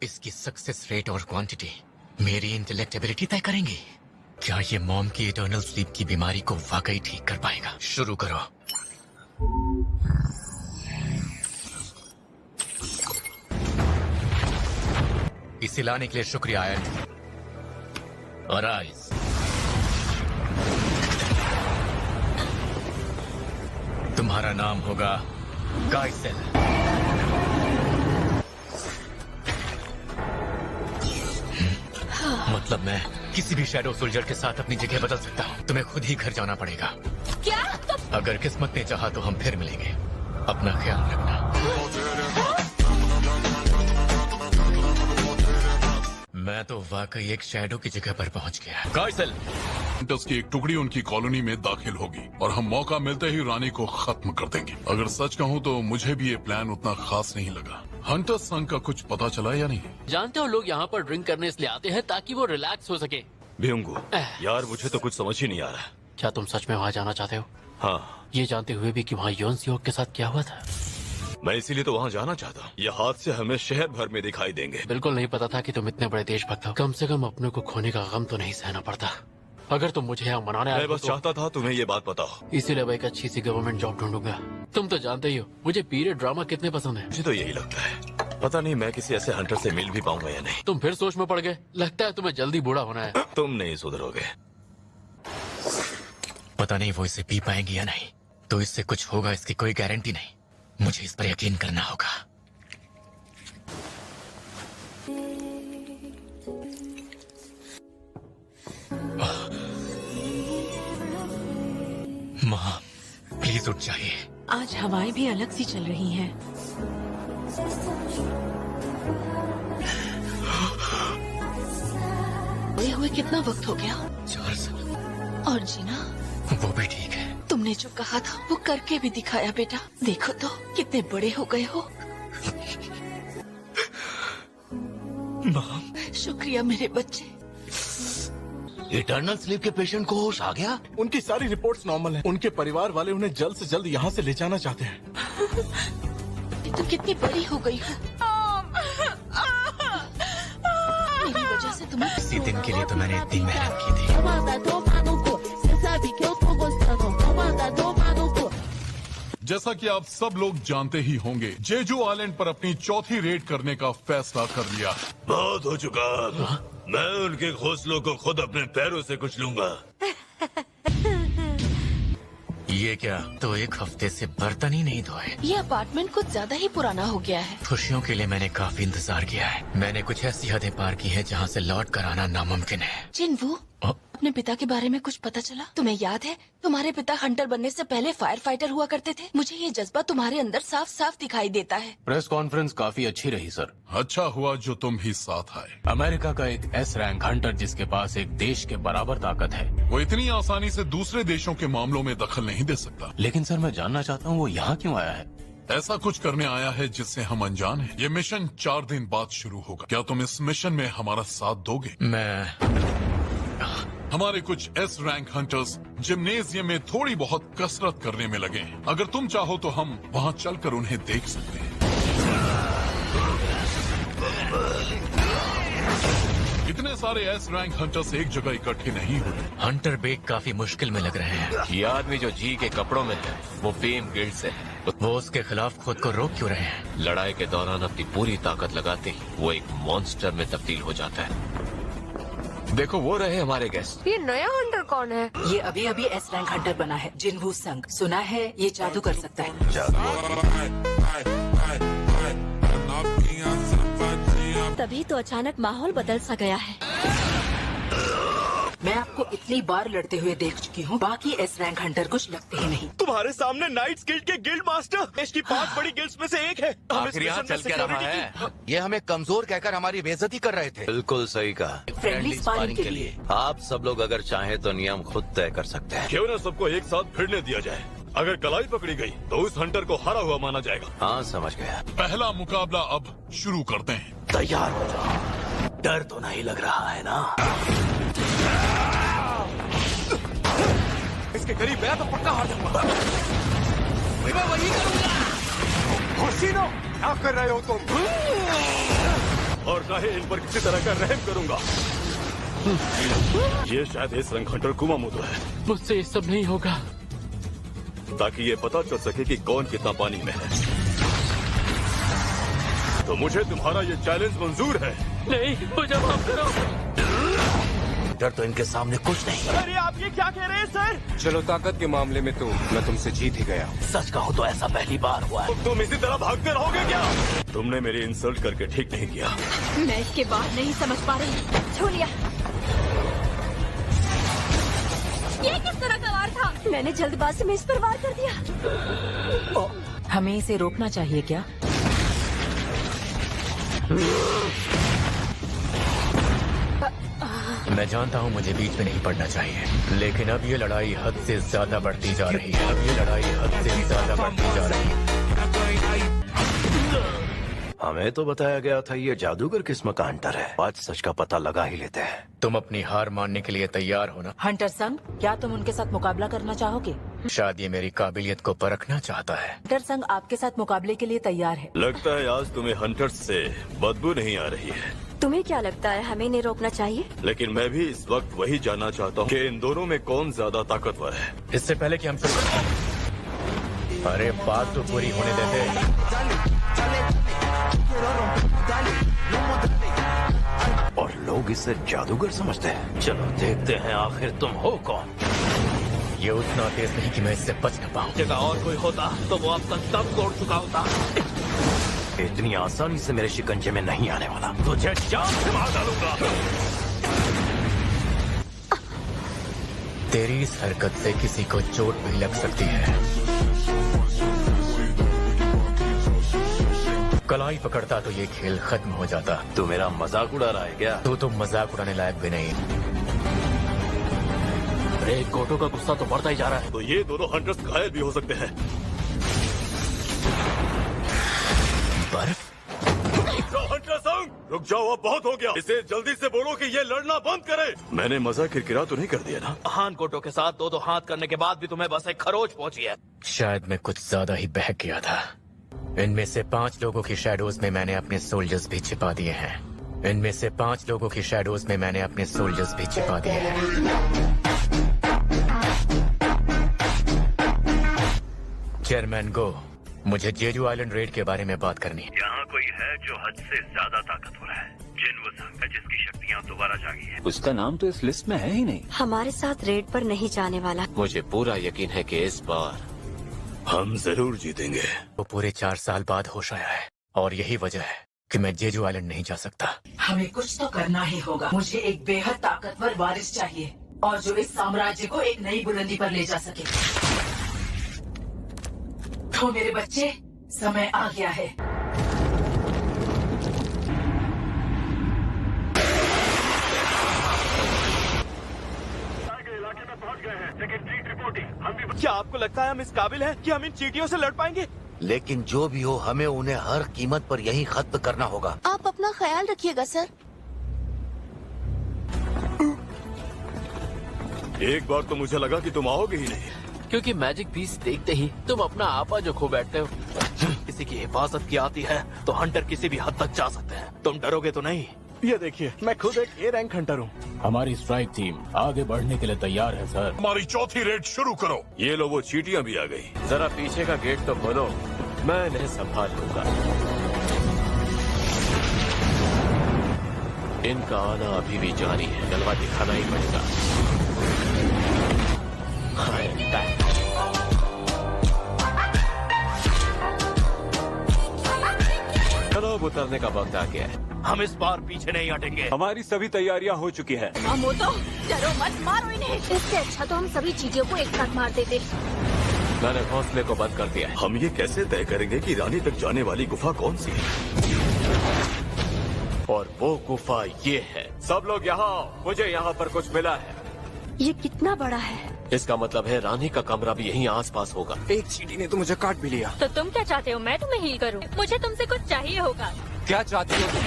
इसकी success rate और quantity मेरी इंटेलेक्ट एबिलिटी तय करेंगी। क्या ये मॉम की इटर्नल स्लीप की बीमारी को वाकई ठीक कर पाएगा? शुरू करो। इसे लाने के लिए शुक्रिया आयन। अराइज। तुम्हारा नाम होगा काइसेल। मतलब मैं किसी भी शैडो सोल्जर के साथ अपनी जगह बदल सकता हूँ। तुम्हें खुद ही घर जाना पड़ेगा। क्या? अगर किस्मत ने चाहा तो हम फिर मिलेंगे। अपना ख्याल रखना। मैं तो वाकई एक शैडो की जगह पर पहुंच गया। काइसेल, हंटर्स की एक टुकड़ी उनकी कॉलोनी में दाखिल होगी और हम मौका मिलते ही रानी को खत्म कर देंगे। अगर सच कहूँ तो मुझे भी ये प्लान उतना खास नहीं लगा। हंटर्स संघ का कुछ पता चला या नहीं? जानते हो, लोग यहाँ पर ड्रिंक करने इसलिए आते हैं ताकि वो रिलैक्स हो सके। भियुंगू, यार मुझे तो कुछ समझ ही नहीं आ रहा। क्या तुम सच में वहाँ जाना चाहते हो? हाँ, ये जानते हुए भी कि वहाँ योन सियोक के साथ क्या हुआ था? मैं इसीलिए तो वहाँ जाना चाहता हूँ। ये हादसे हमें शहर भर में दिखाई देंगे। बिल्कुल नहीं पता था कि तुम इतने बड़े देशभक्त हो। कम से कम अपने को खोने का गम तो नहीं सहना पड़ता। अगर तुम मुझे यहाँ मनाने आए मैं हो बस तो चाहता था तुम्हें ये बात पता हो। इसीलिए मैं एक अच्छी सी गवर्नमेंट जॉब ढूंढूंगा। तुम तो जानते ही हो मुझे पीरियड ड्रामा कितने पसंद है। मुझे तो यही लगता है। पता नहीं मैं किसी ऐसे हंटर से मिल भी पाऊंगा या नहीं। तुम फिर सोच में पड़ गए। लगता है तुम्हें जल्दी बूढ़ा होना है। तुम नहीं सुधरोगे। पता नहीं वो इसे पी पाएंगी या नहीं, तो इससे कुछ होगा इसकी कोई गारंटी नहीं। मुझे इस पर यकीन करना होगा। माँ, प्लीज उठ जाइए। आज हवाएं भी अलग सी चल रही हैं। सोए हुए कितना वक्त हो गया? 4 साल। और जीना? वो भी ठीक है। तुमने जो कहा था वो करके भी दिखाया बेटा। देखो तो कितने बड़े हो गए हो। माँ, शुक्रिया मेरे बच्चे। इटर्नल स्लीप के पेशेंट को होश आ गया? उनकी सारी रिपोर्ट्स नॉर्मल हैं। उनके परिवार वाले उन्हें जल्द से जल्द यहाँ से ले जाना चाहते हैं। तुम कितनी बड़ी हो गई हो। मेरी वजह से तुम्हें इसी दिन के लिए तो मैंने इतनी मेहनत की थी। जैसा कि आप सब लोग जानते ही होंगे, जेजू आइलैंड पर अपनी चौथी रेड करने का फैसला कर लिया है। बहुत हो चुका। मैं उनके घोंसलों को खुद अपने पैरों से कुचलूंगा। ये क्या? तो एक हफ्ते से बर्तन ही नहीं धोए। ये अपार्टमेंट कुछ ज्यादा ही पुराना हो गया है। खुशियों के लिए मैंने काफी इंतजार किया है। मैंने कुछ ऐसी हदें पार की हैं जहाँ से लौट कर आना नामुमकिन है। जिनवू, अपने पिता के बारे में कुछ पता चला? तुम्हें याद है तुम्हारे पिता हंटर बनने से पहले फायर फाइटर हुआ करते थे। मुझे ये जज्बा तुम्हारे अंदर साफ साफ दिखाई देता है। प्रेस कॉन्फ्रेंस काफी अच्छी रही सर। अच्छा हुआ जो तुम ही साथ आए। अमेरिका का एक एस रैंक हंटर जिसके पास एक देश के बराबर ताकत है, वो इतनी आसानी से दूसरे देशों के मामलों में दखल नहीं दे सकता। लेकिन सर मैं जानना चाहता हूँ वो यहाँ क्यों आया है? ऐसा कुछ करने आया है जिससे हम अनजान हैं। ये मिशन 4 दिन बाद शुरू होगा। क्या तुम इस मिशन में हमारा साथ दोगे? हमारे कुछ एस रैंक हंटर्स जिम्नेजियम में थोड़ी बहुत कसरत करने में लगे हैं। अगर तुम चाहो तो हम वहाँ चलकर उन्हें देख सकते हैं। इतने सारे एस रैंक हंटर्स एक जगह इकट्ठे नहीं होते। हंटर बेग काफी मुश्किल में लग रहे हैं। ये आदमी जो जी के कपड़ों में है वो फेम गिल्ड से है। वो उसके खिलाफ खुद को रोक क्यों रहे हैं? लड़ाई के दौरान अपनी पूरी ताकत लगाते ही वो एक मॉन्स्टर में तब्दील हो जाता है। देखो वो रहे हमारे गेस्ट। ये नया हंटर कौन है? ये अभी अभी एस रैंक हंटर बना है, जिनवू संग। सुना है ये जादू कर सकता है। तभी तो अचानक माहौल बदल सा गया है। मैं आपको इतनी बार लड़ते हुए देख चुकी हूँ, बाकी एस रैंक हंटर कुछ लगते ही नहीं। तुम्हारे सामने नाइट्स गिल्ड के गिल्ड मास्टर देश की 5 बड़ी गिल्ड्स में से एक है। आखिर यहाँ चल क्या रहा है? ये हमें कमजोर कहकर हमारी बेइज्जती कर रहे थे। बिल्कुल सही कहा। फ्रेंडली स्पारिंग के लिए आप सब लोग अगर चाहें तो नियम खुद तय कर सकते हैं। क्यों न सबको एक साथ भिड़ने दिया जाए। अगर कलाई पकड़ी गई तो उस हंटर को हारा हुआ माना जाएगा। हाँ समझ गया। पहला मुकाबला अब शुरू करते हैं। तैयार हो जाओ। डर तो नहीं लग रहा है ना? इसके करीब गया तो पक्का हार जाऊंगा। मैं वही करूंगा। होशिनो, क्या कर रहे हो तुम? और चाहे इन पर किसी तरह का रहम करूंगा। ये शायद इस रंग हंटर कुमामोतो है। मुझसे ये सब नहीं होगा। ताकि ये पता चल सके कि कौन कितना पानी में है। तो मुझे तुम्हारा ये चैलेंज मंजूर है। नहीं, मुझे माफ करो। डर तो इनके सामने कुछ नहीं। अरे आप ये क्या कह रहे हैं सर? चलो ताकत के मामले में तो मैं तुमसे जीत ही गया। सच कहूँ तो ऐसा पहली बार हुआ है। तुम इसी तरह भागते रहोगे क्या? तुमने मेरी इंसल्ट करके ठीक नहीं किया। मैं इसके बाद नहीं समझ पा रही। छू लिया। ये किस तरह का वार था? मैंने जल्दबाजी में इस पर वार कर दिया। हमें इसे रोकना चाहिए क्या? मैं जानता हूँ मुझे बीच में नहीं पड़ना चाहिए, लेकिन अब ये लड़ाई हद से ज्यादा बढ़ती जा रही है। अब ये लड़ाई हद से ज्यादा बढ़ती जा रही है। हमें तो बताया गया था ये जादूगर किस्म का हंटर है। आज सच का पता लगा ही लेते हैं। तुम अपनी हार मानने के लिए तैयार हो ना? हंटर संघ, क्या तुम उनके साथ मुकाबला करना चाहोगे? शायद ये मेरी काबिलियत को परखना चाहता है। हंटर संघ आपके साथ मुकाबले के लिए तैयार है। लगता है आज तुम्हें हंटर्स से बदबू नहीं आ रही है। तुम्हें क्या लगता है हमें इन्हें रोकना चाहिए? लेकिन मैं भी इस वक्त वही जानना चाहता हूँ कि इन दोनों में कौन ज्यादा ताकतवर है। इससे पहले कि हम शुरू करें, अरे बात तो पूरी होने देते। और लोग इसे जादूगर समझते हैं। चलो देखते हैं आखिर तुम हो कौन। ये उतना तेज नहीं कि मैं इससे बच न पाऊँ। जगह और कोई होता तो वो अब तक दम तोड़ चुका होता। इतनी आसानी से मेरे शिकंजे में नहीं आने वाला। तुझे जान से मार डालूंगा। तेरी इस हरकत से किसी को चोट भी लग सकती है। कलाई पकड़ता तो ये खेल खत्म हो जाता। तू मेरा मजाक उड़ा रहा है क्या? तू तो मजाक उड़ाने लायक भी नहीं। अरे गोटो का गुस्सा तो बढ़ता ही जा रहा है। तो ये दोनों हंटर्स घायल भी हो सकते हैं। बर्फ? हंटर संघ, रुक जाओ, अब बहुत हो गया। इसे जल्दी से बोलो कि ये लड़ना बंद करे। मैंने मजा किरकिरा तो नहीं कर दिया ना? हान कोटो के साथ दो हाथ करने के बाद भी तुम्हें बस एक खरोच पहुंची है। शायद मैं कुछ ज्यादा ही बहक गया था। इनमें से 5 लोगों की शैडोज में मैंने अपने सोल्जर्स भी छिपा दिए हैं। इनमें से 5 लोगों की शैडोज में मैंने अपने सोल्जर्स भी छिपा दिए हैं। चेयरमैन गो, मुझे जेजू आइलैंड रेड के बारे में बात करनी है। यहाँ कोई है जो हद से ज्यादा ताकतवर है। जिन्वू संघ, जिसकी शक्तियाँ दोबारा जागी है। उसका नाम तो इस लिस्ट में है ही नहीं। हमारे साथ रेड पर नहीं जाने वाला। मुझे पूरा यकीन है कि इस बार हम जरूर जीतेंगे। वो पूरे 4 साल बाद होश आया है और यही वजह है कि मैं जेजू आइलैंड नहीं जा सकता। हमें कुछ तो करना ही होगा। मुझे एक बेहद ताकतवर वारिस चाहिए और जो इस साम्राज्य को एक नई बुलंदी पर ले जा सके। तो मेरे बच्चे, समय आ गया है। इलाके में पहुंच गए हैं। Second fleet reporting. हम भी क्या आपको लगता है हम इस काबिल हैं कि हम इन चींटियों से लड़ पाएंगे? लेकिन जो भी हो, हमें उन्हें हर कीमत पर यही खत्म करना होगा। आप अपना ख्याल रखिएगा सर। एक बार तो मुझे लगा कि तुम आओगे ही नहीं, क्योंकि मैजिक पीस देखते ही तुम अपना आपा जो खो बैठते हो। किसी की हिफाजत की आती है तो हंटर किसी भी हद तक जा सकते हैं। तुम डरोगे तो नहीं? ये देखिए, मैं खुद एक A रैंक हंटर हूँ। हमारी स्ट्राइक टीम आगे बढ़ने के लिए तैयार है सर। हमारी चौथी रेड शुरू करो। ये लो, वो चींटियां भी आ गई। जरा पीछे का गेट तो खोलो, मैं इन्हें संभाल लूंगा। इनका आना अभी भी जारी है, जलवा दिखाना ही पड़ेगा। चलो, अब उतरने का वक्त आ गया है। हम इस बार पीछे नहीं हटेंगे। हमारी सभी तैयारियां हो चुकी है। मामोतो, डरो मत, मारो इन्हें। इससे अच्छा तो हम सभी चीजों को एक साथ मार देते। मैंने हौसले को बंद कर दिया है। हम ये कैसे तय करेंगे कि रानी तक जाने वाली गुफा कौन सी है? और वो गुफा ये है। सब लोग यहाँ, मुझे यहाँ पर कुछ मिला है। ये कितना बड़ा है? इसका मतलब है रानी का कमरा भी यहीं आसपास होगा। एक चींटी ने तो मुझे काट भी लिया। तो तुम क्या चाहते हो? मैं तुम्हें हील करूं? मुझे तुमसे कुछ चाहिए होगा। क्या चाहती हो तुम?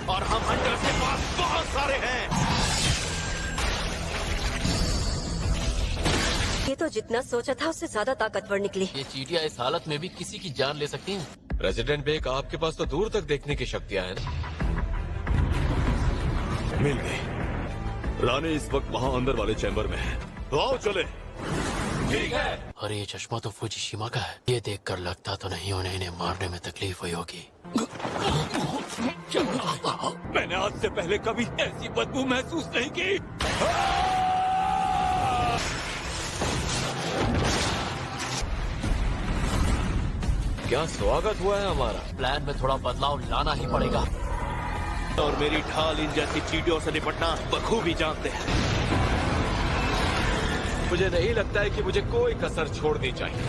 और हम हंटर के पास बहुत सारे हैं। ये तो जितना सोचा था उससे ज्यादा ताकतवर निकली। ये चींटियां इस हालत में भी किसी की जान ले सकती हैं। प्रेसिडेंट बेक, आपके पास तो दूर तक देखने की शक्तियां हैं। मिल गई। रानी इस वक्त वहाँ अंदर वाले चैम्बर में है। तो आओ चले। ठीक है। अरे ये चश्मा तो फुजीशिमा का है। ये देखकर लगता तो नहीं उन्हें इन्हें मारने में तकलीफ हुई होगी। मैंने आज से पहले कभी ऐसी बदबू महसूस नहीं की। क्या स्वागत हुआ है हमारा। प्लान में थोड़ा बदलाव लाना ही पड़ेगा। और मेरी ढाल इन जैसी चींटियों से निपटना बखूबी जानते हैं। मुझे नहीं लगता है कि मुझे कोई कसर छोड़नी चाहिए।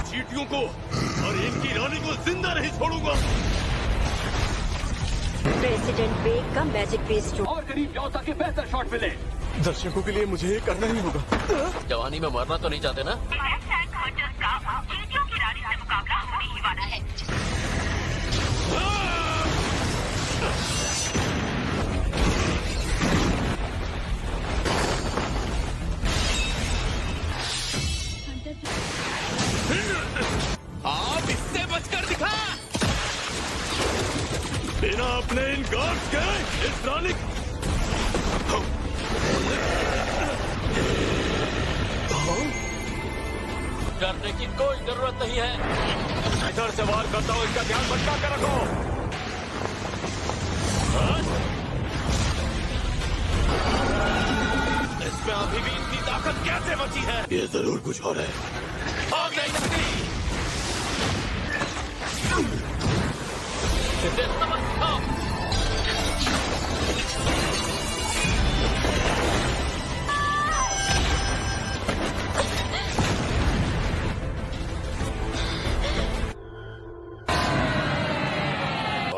चींटियों को और इनकी रानी को जिंदा नहीं छोड़ूंगा। प्रेसिडेंट बेक का मैजिक बेस्ड और करीब जाओ ताकि बेहतर शॉट मिले। दर्शकों के लिए मुझे ये करना ही होगा। जवानी में मरना तो नहीं चाहते ना। चींटियों की रानी से मुकाबला होने ही वाला है। आप इससे बचकर दिखा। बिना अपने इन गार्ड्स के इस रानी डरने की कोई जरूरत नहीं है। इधर से वार करता हूँ, इसका ध्यान भटका कर रखो। इसमें अभी भी इतनी ताकत कैसे बची है? ये जरूर कुछ और है। भाग नहीं सकती। इसे समझ खाओ।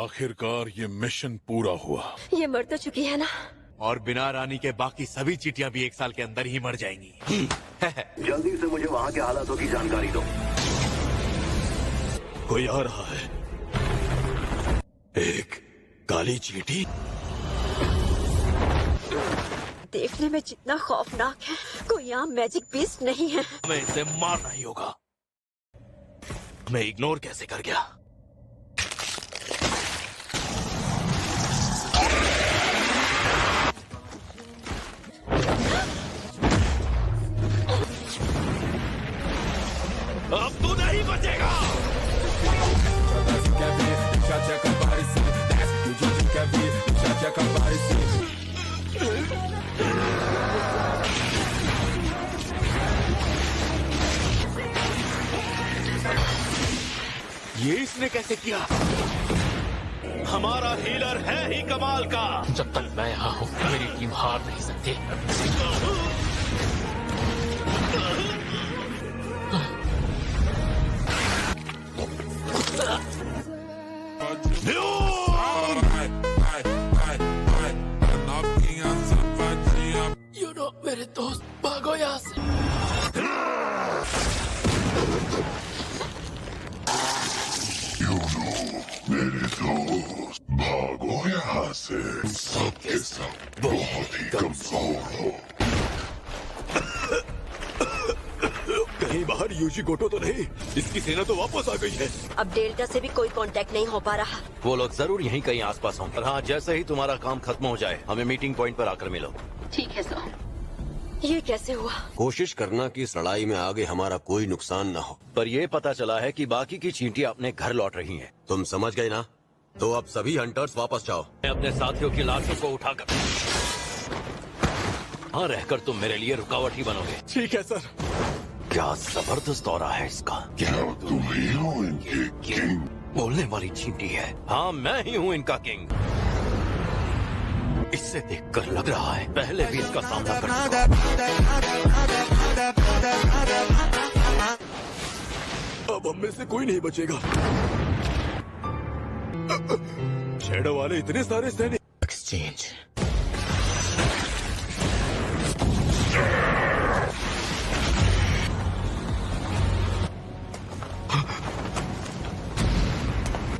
आखिरकार ये मिशन पूरा हुआ। ये मर तो चुकी है ना। और बिना रानी के बाकी सभी चींटियां भी 1 साल के अंदर ही मर जाएंगी। जल्दी से मुझे वहाँ के हालातों की जानकारी दो। कोई आ रहा है। एक काली चींटी। देखने में जितना खौफनाक है, कोई आम मैजिक बीस्ट नहीं है। हमें इसे मारना ही होगा। मैं इग्नोर कैसे कर गया? अब तू नहीं बचेगा। ये इसने कैसे किया? हमारा हीलर है ही कमाल का। जब तक मैं यहाँ हूँ मेरी टीम हार नहीं सकती। मेरे दोस्त भागो यहाँ से। मेरे दोस्त भागो यहाँ से। सबके सब बहुत ही कमजोर हो। कहीं बाहर यूजी गोटो तो नहीं? इसकी सेना तो वापस आ गई है। अब डेल्टा से भी कोई कांटेक्ट नहीं हो पा रहा। वो लोग जरूर यहीं कहीं आसपास हों। और हाँ, जैसे ही तुम्हारा काम खत्म हो जाए हमें मीटिंग पॉइंट पर आकर मिलो। ठीक है सर। ये कैसे हुआ? कोशिश करना कि इस लड़ाई में आगे हमारा कोई नुकसान न हो। पर ये पता चला है कि बाकी की चींटियां अपने घर लौट रही हैं। तुम समझ गए ना? तो अब सभी हंटर्स वापस जाओ। मैं अपने साथियों की लाशों को उठाकर हाँ रहकर तुम मेरे लिए रुकावट ही बनोगे। ठीक है सर। क्या जबरदस्त दौरा है इसका। क्या तुम ही हो इनके किंग? बोलने वाली चींटी है। हाँ, मैं ही हूँ इनका किंग। इससे देखकर लग रहा है पहले भी इसका सामना कर चुका। अब हम में से कोई नहीं बचेगा। शैडो वाले इतने सारे सैनिक। एक्सचेंज।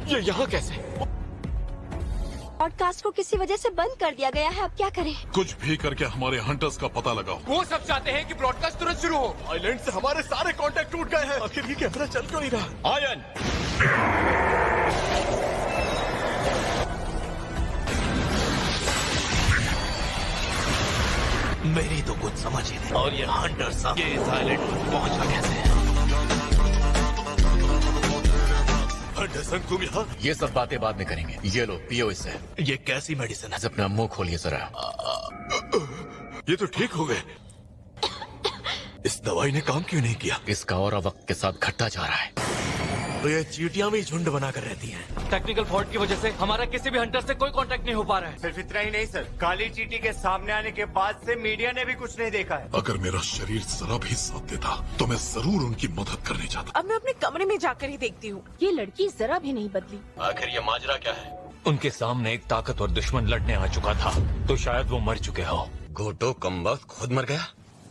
ये यहाँ कैसे? ब्रॉडकास्ट को किसी वजह से बंद कर दिया गया है, अब क्या करें? कुछ भी करके हमारे हंटर्स का पता लगाओ। वो सब चाहते हैं कि ब्रॉडकास्ट तुरंत शुरू हो। आइलैंड से हमारे सारे कांटेक्ट टूट गए हैं। आखिर ये कैमरा चल क्यों नहीं रहा? आयन, मेरी तो कुछ समझ ही नहीं। और ये हंटर साहब ये इस आइलैंड पर पहुंचा कैसे? हंटर संग तुम यहाँ? ये सब बातें बाद में करेंगे। ये लो पियो इसे। ये कैसी मेडिसिन है? अपना मुंह खोलिए जरा। ये तो ठीक हो गए। इस दवाई ने काम क्यों नहीं किया? इसका और वक्त के साथ घटता जा रहा है। तो ये चींटियां भी झुंड बनाकर रहती हैं। टेक्निकल फॉल्ट की वजह से हमारा किसी भी हंटर से कोई कांटेक्ट नहीं हो पा रहा है। सिर्फ इतना ही नहीं सर, काली चींटी के सामने आने के बाद से मीडिया ने भी कुछ नहीं देखा है। अगर मेरा शरीर जरा भी साथ देता तो मैं जरूर उनकी मदद करने जाता। अब मैं अपने कमरे में जाकर ही देखती हूँ। ये लड़की जरा भी नहीं बदली। आखिर ये माजरा क्या है? उनके सामने एक ताकतवर दुश्मन लड़ने आ चुका था, तो शायद वो मर चुके हो। घोटो कमबख्त खुद मर गया।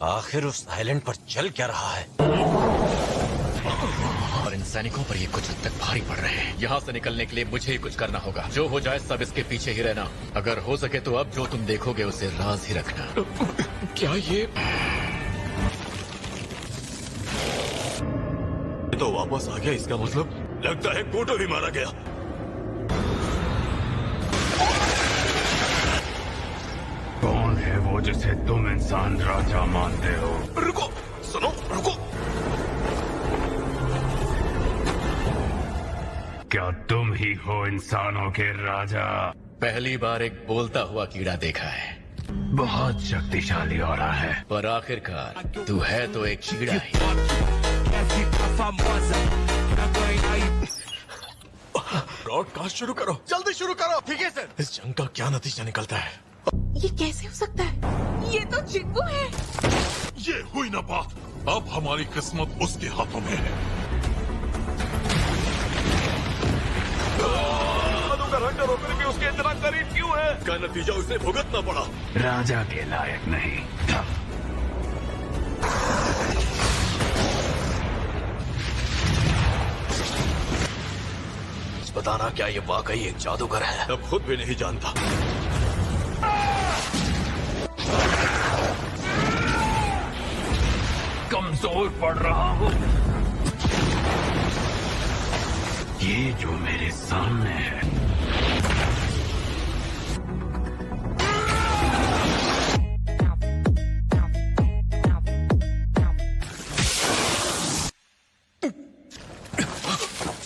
आखिर उस आइलैंड पर चल क्या रहा है? और इन सैनिकों पर ये कुछ हद तक भारी पड़ रहे हैं। यहाँ से निकलने के लिए मुझे ही कुछ करना होगा। जो हो जाए सब इसके पीछे ही रहना। अगर हो सके तो अब जो तुम देखोगे उसे राज ही रखना। क्या ये तो वापस आ गया, इसका मतलब लगता है कोटो ही मारा गया। कौन है वो जिसे तुम इंसान राजा मानते हो? रुको, सुनो, रुको। क्या तुम ही हो इंसानों के राजा? पहली बार एक बोलता हुआ कीड़ा देखा है। बहुत शक्तिशाली हो रहा है, पर आखिरकार तू है तो एक कीड़ा ही। ब्रॉडकास्ट शुरू करो, जल्दी शुरू करो। ठीक है सर। इस जंग का क्या नतीजा निकलता है? ये कैसे हो सकता है? ये तो चिक्कू है। ये हुई ना बात। अब हमारी किस्मत उसके हाथों में है। हंटर होकर भी उसके इतना करीब क्यों है? का नतीजा उसे भुगतना पड़ा। राजा के लायक नहीं था। बताना, क्या ये वाकई एक जादूगर है? अब खुद भी नहीं जानता। कमजोर पड़ रहा हूँ। ये जो मेरे सामने है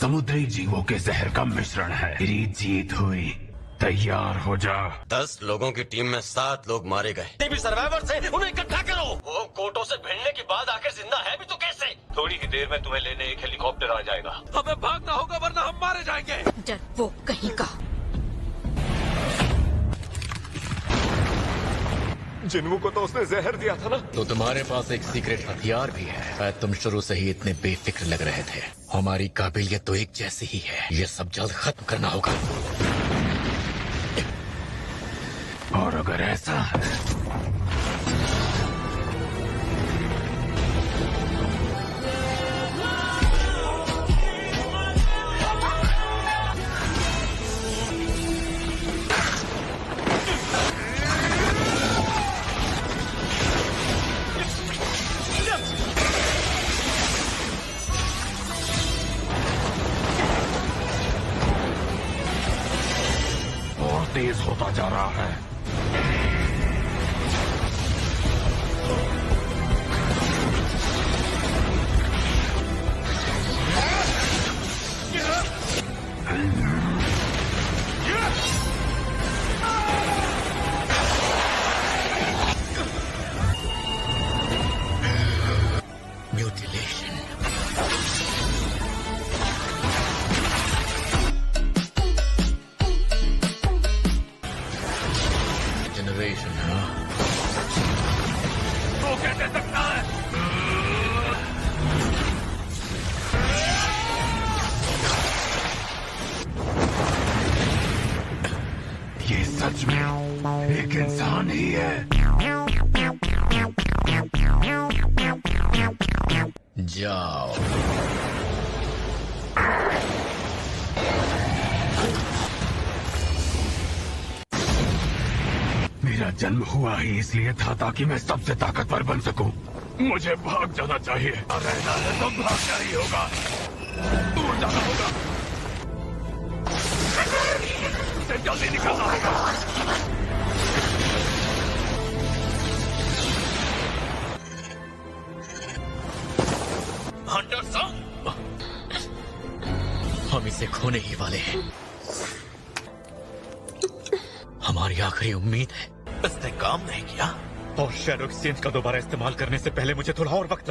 समुद्री जीवों के जहर का मिश्रण है। मेरी जीत हुई, तैयार हो जा। 10 लोगों की टीम में 7 लोग मारे गए। भी सर्वाइवर से उन्हें इकट्ठा करो। वो कोटो से भिड़ने के बाद आखिर जिंदा है भी तो कैसे? थोड़ी ही देर में तुम्हें लेने एक हेलीकॉप्टर आ जाएगा। हमें भागना होगा वरना हम मारे जाएंगे। डरपोक कहीं का। जिन्मू को तो उसने जहर दिया था ना। तो तुम्हारे पास एक सीक्रेट हथियार भी है। तुम शुरू से ही इतने बेफिक्र लग रहे थे। हमारी काबिलियत तो एक जैसी ही है। ये सब जल्द खत्म करना होगा। और अगर ऐसा है और तेज होता जा रहा है। म्यूटिलेशन। जनरेशन, हाँ। वो कैसे सकता है? ये सच में एक इंसान ही है। जाओ। मेरा जन्म हुआ ही इसलिए था ताकि मैं सबसे ताकतवर बन सकूं। मुझे भाग जाना चाहिए। रहना है तो भागना ही होगा। दूर जाना होगा। उसे जल्दी निकलना होगा। हंटर संग, हम इसे खोने ही वाले हैं। हमारी आखिरी उम्मीद है। इसने काम नहीं किया और शैडो एक्सचेंज का दोबारा इस्तेमाल करने से पहले मुझे थोड़ा और वक्त